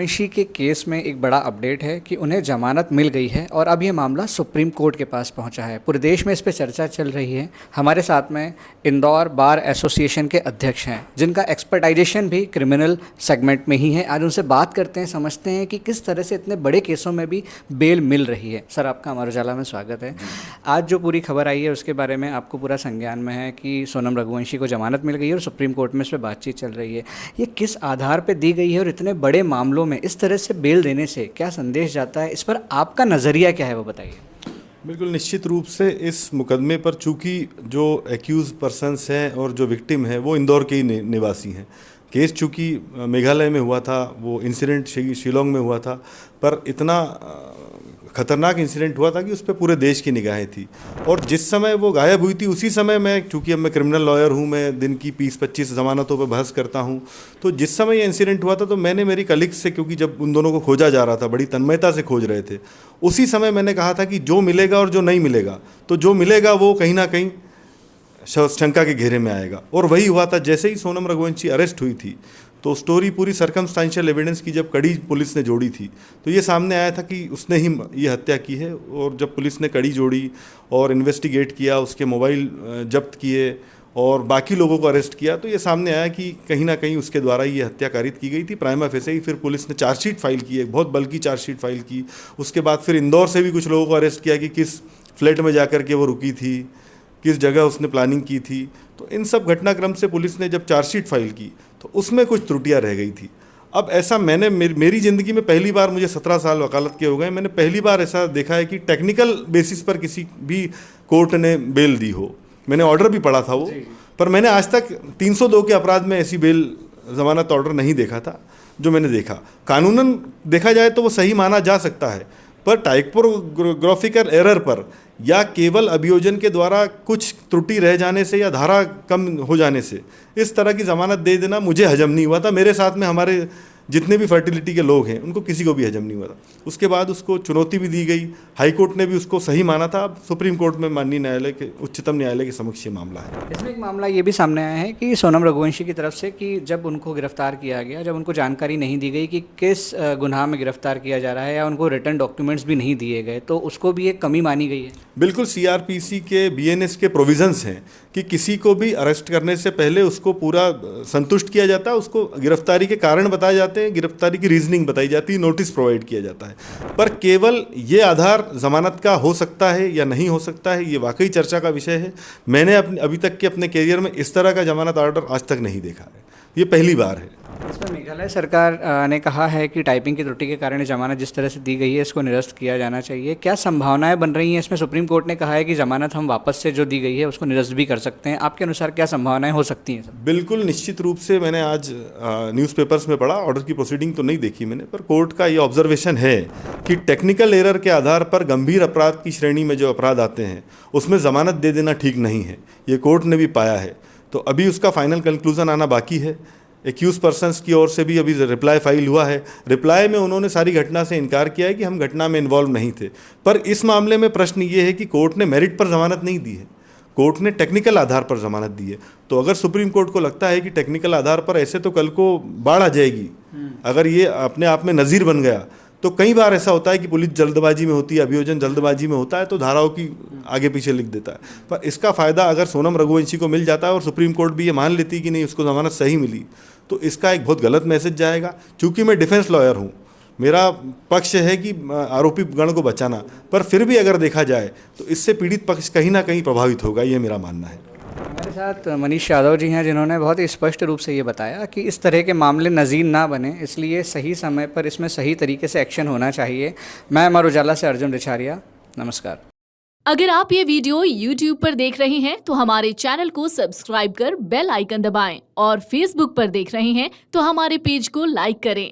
रघुवंशी के केस में एक बड़ा अपडेट है कि उन्हें जमानत मिल गई है और अब ये मामला सुप्रीम कोर्ट के पास पहुंचा है। पूरे देश में इस पर चर्चा चल रही है। हमारे साथ में इंदौर बार एसोसिएशन के अध्यक्ष हैं जिनका एक्सपर्टाइजेशन भी क्रिमिनल सेगमेंट में ही है। आज उनसे बात करते हैं, समझते हैं कि किस तरह से इतने बड़े केसों में भी बेल मिल रही है। सर, आपका अमर उजाला में स्वागत है। आज जो पूरी खबर आई है उसके बारे में आपको पूरा संज्ञान में है कि सोनम रघुवंशी को जमानत मिल गई है और सुप्रीम कोर्ट में इस पर बातचीत चल रही है। ये किस आधार पर दी गई है और इतने बड़े मामलों में इस तरह से बेल देने से क्या संदेश जाता है? इस पर आपका नज़रिया क्या है, वो बताइए। बिल्कुल निश्चित रूप से इस मुकदमे पर चूंकि जो एक्यूज पर्सन्स हैं और जो विक्टिम हैं वो इंदौर के ही निवासी हैं। केस चूंकि मेघालय में हुआ था, वो इंसिडेंट शिलोंग में हुआ था, पर इतना खतरनाक इंसिडेंट हुआ था कि उस पर पूरे देश की निगाहें थी। और जिस समय वो गायब हुई थी उसी समय मैं, चूँकि अब मैं क्रिमिनल लॉयर हूँ, मैं दिन की 20-25 ज़मानतों पर बहस करता हूँ, तो जिस समय ये इंसिडेंट हुआ था तो मैंने मेरी कलीग्स से, क्योंकि जब उन दोनों को खोजा जा रहा था, बड़ी तन्मयता से खोज रहे थे, उसी समय मैंने कहा था कि जो मिलेगा और जो नहीं मिलेगा, तो जो मिलेगा वो कहीं ना कहीं शंका के घेरे में आएगा। और वही हुआ था। जैसे ही सोनम रघुवंशी अरेस्ट हुई थी तो स्टोरी पूरी सर्कमस्टेंशियल एविडेंस की जब कड़ी पुलिस ने जोड़ी थी तो ये सामने आया था कि उसने ही ये हत्या की है। और जब पुलिस ने कड़ी जोड़ी और इन्वेस्टिगेट किया, उसके मोबाइल जब्त किए और बाकी लोगों को अरेस्ट किया, तो ये सामने आया कि कहीं ना कहीं उसके द्वारा ये हत्या कारित की गई थी। प्राइमा फेसे ही फिर पुलिस ने चार्जशीट फाइल की, एक बहुत बल्कि चार्जशीट फाइल की। उसके बाद फिर इंदौर से भी कुछ लोगों को अरेस्ट किया कि किस फ्लैट में जाकर के वो रुकी थी, किस जगह उसने प्लानिंग की थी। तो इन सब घटनाक्रम से पुलिस ने जब चार्जशीट फाइल की तो उसमें कुछ त्रुटियां रह गई थी। अब ऐसा मैंने मेरी ज़िंदगी में पहली बार, मुझे 17 साल वकालत के हो गए, मैंने पहली बार ऐसा देखा है कि टेक्निकल बेसिस पर किसी भी कोर्ट ने बेल दी हो। मैंने ऑर्डर भी पढ़ा था वो, पर मैंने आज तक 302 के अपराध में ऐसी बेल ज़मानत ऑर्डर नहीं देखा था जो मैंने देखा। कानूनन देखा जाए तो वो सही माना जा सकता है, पर टाइपोग्राफिकल एरर पर या केवल अभियोजन के द्वारा कुछ त्रुटि रह जाने से या धारा कम हो जाने से इस तरह की ज़मानत दे देना मुझे हजम नहीं हुआ था। मेरे साथ में हमारे जितने भी फर्टिलिटी के लोग हैं उनको किसी को भी हजम नहीं हुआ था। उसके बाद उसको चुनौती भी दी गई, हाई कोर्ट ने भी उसको सही माना था। अब सुप्रीम कोर्ट में माननीय न्यायालय के, उच्चतम न्यायालय के समक्ष ये मामला है। इसमें एक मामला ये भी सामने आया है कि सोनम रघुवंशी की तरफ से कि जब उनको गिरफ्तार किया गया, जब उनको जानकारी नहीं दी गई कि किस गुनाह में गिरफ्तार किया जा रहा है या उनको रिटर्न डॉक्यूमेंट्स भी नहीं दिए गए, तो उसको भी एक कमी मानी गई है। बिल्कुल, सीआरपीसी के बीएनएस के प्रोविजंस हैं कि किसी को भी अरेस्ट करने से पहले उसको पूरा संतुष्ट किया जाता है, उसको गिरफ्तारी के कारण बताए जाते हैं, गिरफ्तारी की रीजनिंग बताई जाती है, नोटिस प्रोवाइड किया जाता है। पर केवल ये आधार जमानत का हो सकता है या नहीं हो सकता है, ये वाकई चर्चा का विषय है। मैंने अभी तक के अपने कैरियर में इस तरह का जमानत ऑर्डर आज तक नहीं देखा है, ये पहली बार है। इसमें मेघालय सरकार ने कहा है कि टाइपिंग की त्रुटि के कारण जमानत जिस तरह से दी गई है इसको निरस्त किया जाना चाहिए। क्या संभावनाएं बन रही हैं इसमें? सुप्रीम कोर्ट ने कहा है कि जमानत हम वापस से जो दी गई है उसको निरस्त भी कर सकते हैं। आपके अनुसार क्या संभावनाएं हो सकती हैं? बिल्कुल निश्चित रूप से मैंने आज न्यूज़पेपर्स में पढ़ा, ऑर्डर की प्रोसीडिंग तो नहीं देखी मैंने, पर कोर्ट का ये ऑब्जर्वेशन है कि टेक्निकल एरर के आधार पर गंभीर अपराध की श्रेणी में जो अपराध आते हैं उसमें ज़मानत दे देना ठीक नहीं है। ये कोर्ट ने भी पाया है। तो अभी उसका फाइनल कंक्लूजन आना बाकी है। एक्यूज पर्सन्स की ओर से भी अभी रिप्लाई फाइल हुआ है। रिप्लाई में उन्होंने सारी घटना से इनकार किया है कि हम घटना में इन्वॉल्व नहीं थे। पर इस मामले में प्रश्न ये है कि कोर्ट ने मेरिट पर जमानत नहीं दी है, कोर्ट ने टेक्निकल आधार पर जमानत दी है। तो अगर सुप्रीम कोर्ट को लगता है कि टेक्निकल आधार पर ऐसे तो कल को बाढ़ आ जाएगी, अगर ये अपने आप में नज़ीर बन गया, तो कई बार ऐसा होता है कि पुलिस जल्दबाजी में होती है, अभियोजन जल्दबाजी में होता है, तो धाराओं की आगे पीछे लिख देता है। पर इसका फ़ायदा अगर सोनम रघुवंशी को मिल जाता है और सुप्रीम कोर्ट भी ये मान लेती कि नहीं उसको ज़मानत सही मिली, तो इसका एक बहुत गलत मैसेज जाएगा। चूँकि मैं डिफेंस लॉयर हूँ, मेरा पक्ष है कि आरोपी गण को बचाना, पर फिर भी अगर देखा जाए तो इससे पीड़ित पक्ष कहीं ना कहीं प्रभावित होगा, ये मेरा मानना है। हमारे साथ मनीष यादव जी हैं जिन्होंने बहुत ही स्पष्ट रूप से ये बताया कि इस तरह के मामले नज़ीर ना बने, इसलिए सही समय पर इसमें सही तरीके से एक्शन होना चाहिए। मैं अमर उजाला से अर्जुन रिछारिया, नमस्कार। अगर आप ये वीडियो YouTube पर देख रहे हैं तो हमारे चैनल को सब्सक्राइब कर बेल आइकन दबाएं और Facebook पर देख रहे हैं तो हमारे पेज को लाइक करें।